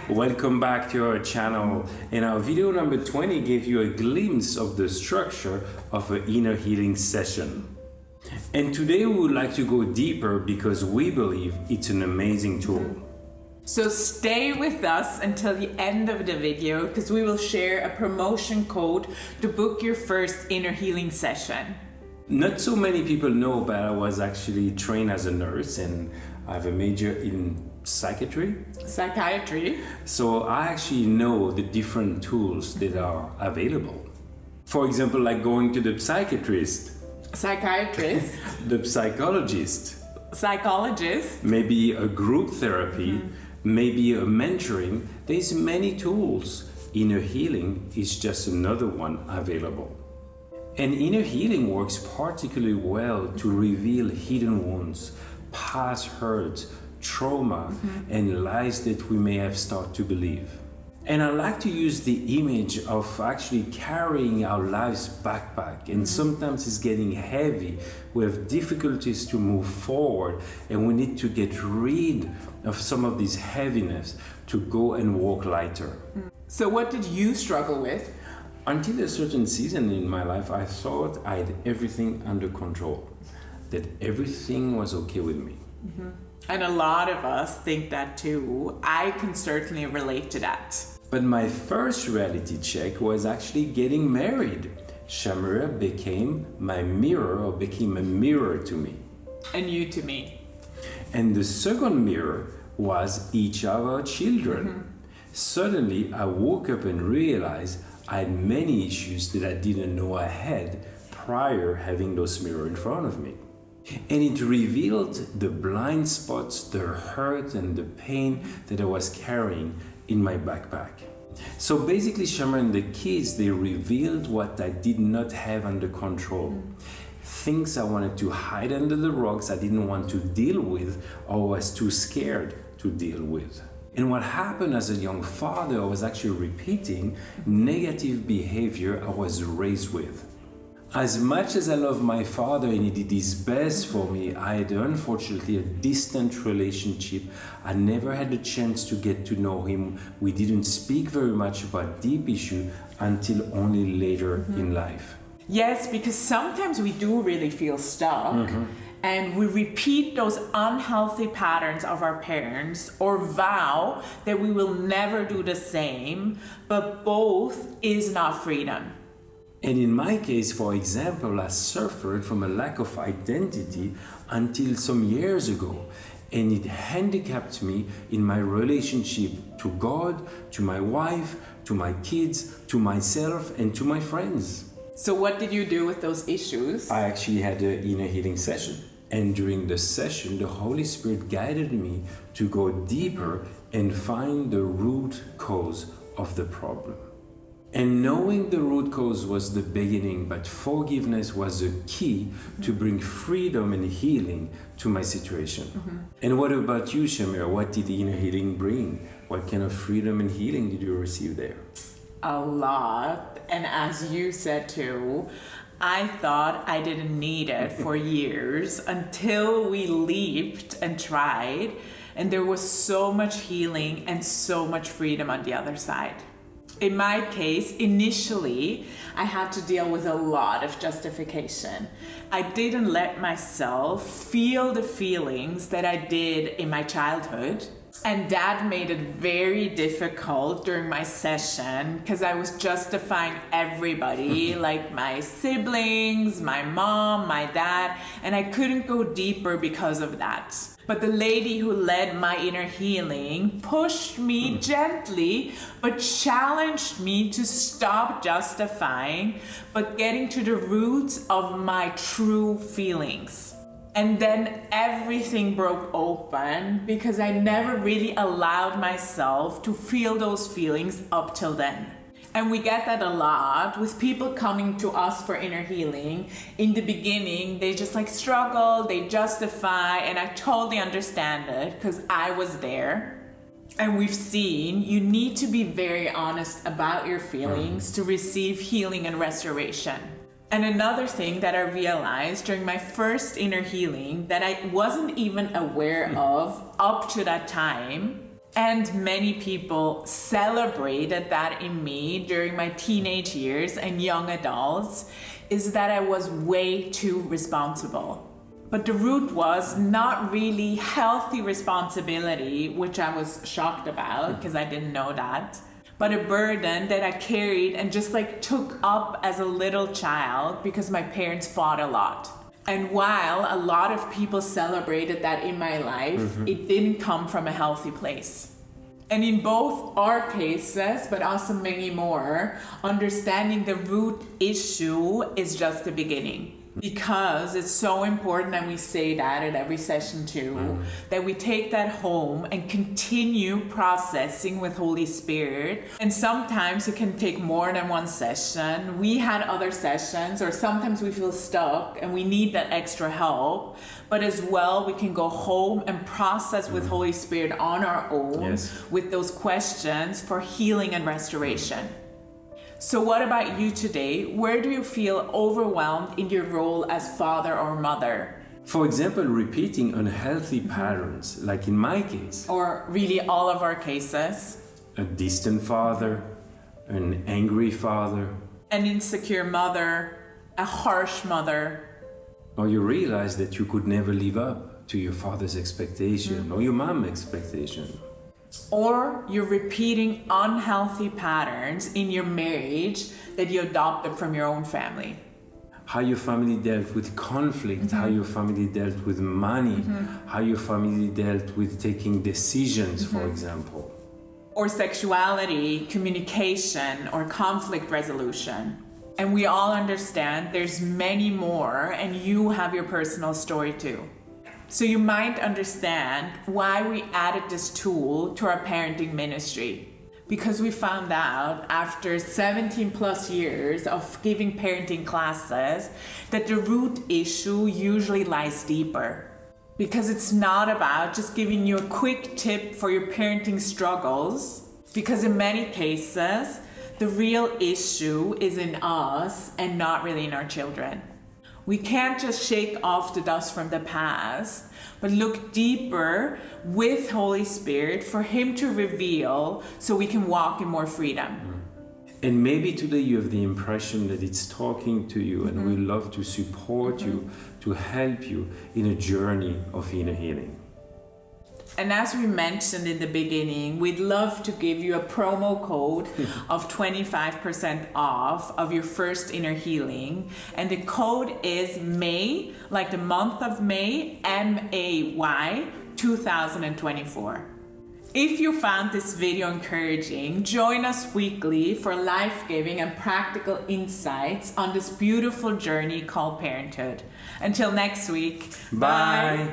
Welcome back to our channel. And our video number 20 gave you a glimpse of the structure of an inner healing session. And today we would like to go deeper because we believe it's an amazing tool. So stay with us until the end of the video because we will share a promotion code to book your first inner healing session. Not so many people know, but I was actually trained as a nurse and I have a major in psychiatry. So I actually know the different tools that are available. For example, like going to the psychiatrist, the psychologist, maybe a group therapy, maybe a mentoring. There's many tools. Inner healing is just another one available. And inner healing works particularly well to reveal hidden wounds, past hurts, trauma, and lies that we may have started to believe. And I like to use the image of actually carrying our life's backpack, and sometimes it's getting heavy. We have difficulties to move forward, and we need to get rid of some of this heaviness to go and walk lighter. So what did you struggle with? Until a certain season in my life, I thought I had everything under control, that everything was okay with me. And a lot of us think that too. I can certainly relate to that. But my first reality check was actually getting married. Shamira became my mirror, or became a mirror to me. And you to me. And the second mirror was each of our children. Suddenly, I woke up and realized I had many issues that I didn't know I had prior having those mirrors in front of me. And it revealed the blind spots, the hurt and the pain that I was carrying in my backpack. So basically, Shamar and the kids, they revealed what I did not have under control. Things I wanted to hide under the rocks, I didn't want to deal with, or was too scared to deal with. And what happened as a young father, I was actually repeating negative behavior I was raised with. As much as I love my father and he did his best for me, I had unfortunately a distant relationship. I never had the chance to get to know him. We didn't speak very much about deep issues until only later in life. Yes, because sometimes we do really feel stuck. And we repeat those unhealthy patterns of our parents or vow that we will never do the same, but both is not freedom. And in my case, for example, I suffered from a lack of identity until some years ago, and it handicapped me in my relationship to God, to my wife, to my kids, to myself, and to my friends. So what did you do with those issues? I actually had an inner healing session. And during the session, the Holy Spirit guided me to go deeper and find the root cause of the problem. And knowing the root cause was the beginning, but forgiveness was the key to bring freedom and healing to my situation. And what about you, Shamira? What did the inner healing bring? What kind of freedom and healing did you receive there? A lot. And as you said too, I thought I didn't need it for years until we leaped and tried, and there was so much healing and so much freedom on the other side. In my case, initially, I had to deal with a lot of justification. I didn't let myself feel the feelings that I did in my childhood. And that made it very difficult during my session because I was justifying everybody, like my siblings, my mom, my dad, and I couldn't go deeper because of that. But the lady who led my inner healing pushed me gently, but challenged me to stop justifying, but getting to the roots of my true feelings. And then everything broke open because I never really allowed myself to feel those feelings up till then. And we get that a lot with people coming to us for inner healing. In the beginning, they just struggle, they justify, and I totally understand it because I was there. And we've seen you need to be very honest about your feelings to receive healing and restoration. And another thing that I realized during my first inner healing that I wasn't even aware of up to that time And many people celebrated that in me during my teenage years and young adults, is that I was way too responsible. But the root was not really healthy responsibility, which I was shocked about because I didn't know that, but a burden that I carried and just like took up as a little child because my parents fought a lot. And while a lot of people celebrated that in my life, it didn't come from a healthy place. And in both our cases, but also many more, understanding the root issue is just the beginning. Because it's so important, and we say that at every session too, that we take that home and continue processing with Holy Spirit. And sometimes it can take more than one session. We had other sessions, or sometimes we feel stuck and we need that extra help. But as well, we can go home and process with Holy Spirit on our own with those questions for healing and restoration. So what about you today? Where do you feel overwhelmed in your role as father or mother? For example, repeating unhealthy patterns, like in my case. Or really all of our cases. A distant father, an angry father. An insecure mother, a harsh mother. Or you realize that you could never live up to your father's expectation or your mom's expectation. Or you're repeating unhealthy patterns in your marriage that you adopted from your own family. How your family dealt with conflict, how your family dealt with money, how your family dealt with taking decisions, for example. Or sexuality, communication, or conflict resolution. And we all understand there's many more, and you have your personal story too. So you might understand why we added this tool to our parenting ministry. Because we found out after 17 plus years of giving parenting classes that the root issue usually lies deeper. Because it's not about just giving you a quick tip for your parenting struggles. Because in many cases, the real issue is in us and not really in our children. We can't just shake off the dust from the past, but look deeper with Holy Spirit for Him to reveal so we can walk in more freedom. And maybe today you have the impression that it's talking to you, and we love to support you, to help you in a journey of inner healing. And as we mentioned in the beginning, we'd love to give you a promo code of 25% off of your first inner healing. And the code is May, like the month of May, MAY 2024. If you found this video encouraging, join us weekly for life-giving and practical insights on this beautiful journey called parenthood. Until next week, Bye.